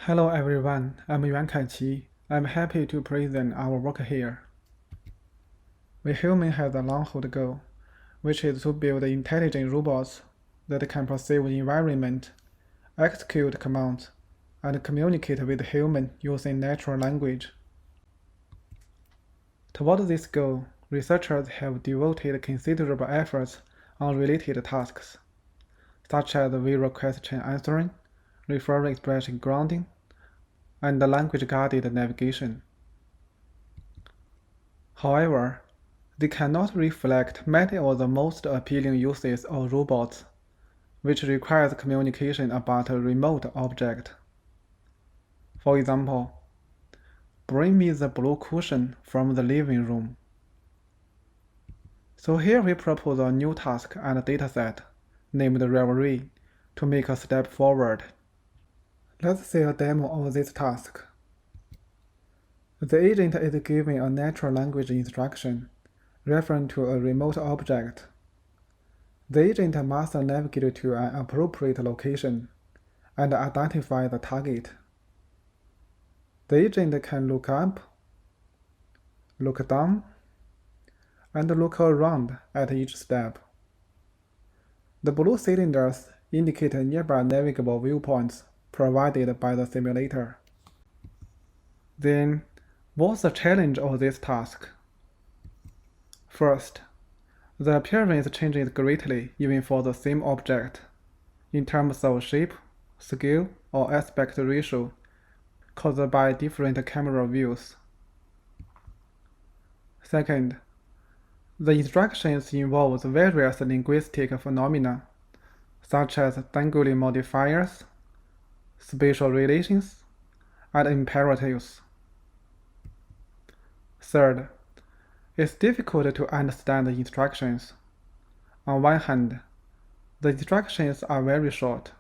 Hello everyone, I'm Yuan Kaiqi. I'm happy to present our work here. We humans have a long-haul goal, which is to build intelligent robots that can perceive the environment, execute commands, and communicate with humans using natural language. Toward this goal, researchers have devoted considerable efforts on related tasks, such as visual question answering, referring expression grounding, and language-guided navigation. However, they cannot reflect many of the most appealing uses of robots, which requires communication about a remote object. For example, bring me the blue cushion from the living room. So here we propose a new task and dataset named REVERIE to make a step forward. Let's see a demo of this task. The agent is given a natural language instruction referring to a remote object. The agent must navigate to an appropriate location and identify the target. The agent can look up, look down, and look around at each step. The blue cylinders indicate nearby navigable viewpoints provided by the simulator. Then, what's the challenge of this task? First, the appearance changes greatly even for the same object, in terms of shape, scale, or aspect ratio, caused by different camera views. Second, the instructions involve various linguistic phenomena, such as dangling modifiers, spatial relations, and imperatives. Third, it's difficult to understand the instructions. On one hand, the instructions are very short.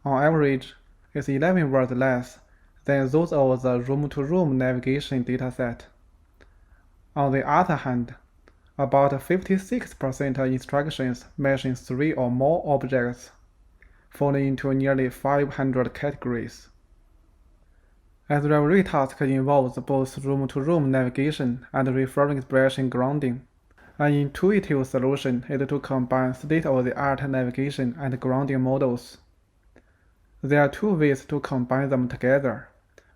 On average, it's 11 words less than those of the room-to-room navigation dataset. On the other hand, about 56% of instructions mention 3 or more objects, falling into nearly 500 categories. As REVERIE task involves both room-to-room navigation and referring expression grounding, an intuitive solution is to combine state-of-the-art navigation and grounding models. There are two ways to combine them together.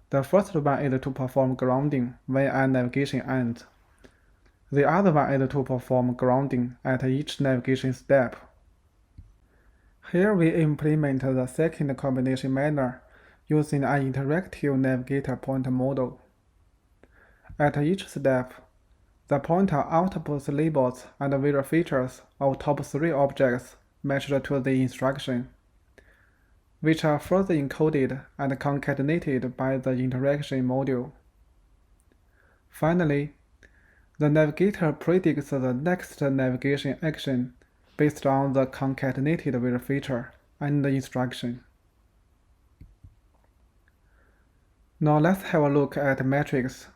The first one is to perform grounding when a navigation ends. The other one is to perform grounding at each navigation step. Here we implement the second combination manner using an interactive Navigator-Pointer model. At each step, the pointer outputs labels and visual features of top 3 objects matched to the instruction, which are further encoded and concatenated by the interaction module. Finally, the navigator predicts the next navigation action based on the concatenated visual feature and the instruction. Now let's have a look at metrics.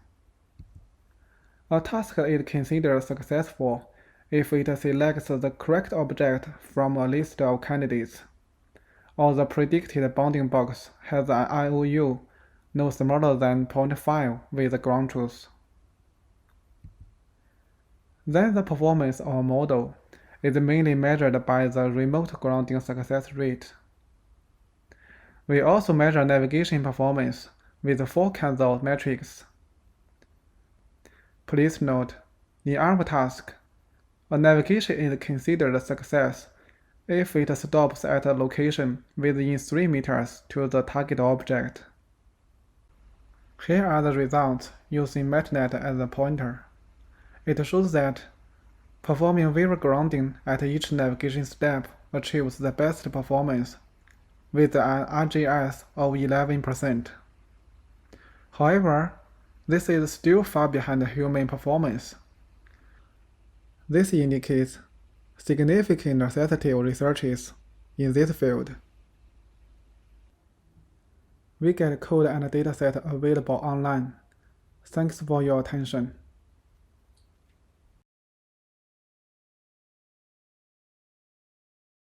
A task is considered successful if it selects the correct object from a list of candidates, or the predicted bounding box has an IOU no smaller than 0.5 with ground truth. Then the performance of a model is mainly measured by the remote grounding success rate. We also measure navigation performance with 4 kinds of metrics. Please note, in our task, a navigation is considered a success if it stops at a location within 3 meters to the target object. Here are the results using MATNET as a pointer. It shows that performing visual grounding at each navigation step achieves the best performance with an RGS of 11%. However, this is still far behind human performance. This indicates significant necessity of researches in this field. We get code and dataset available online. Thanks for your attention.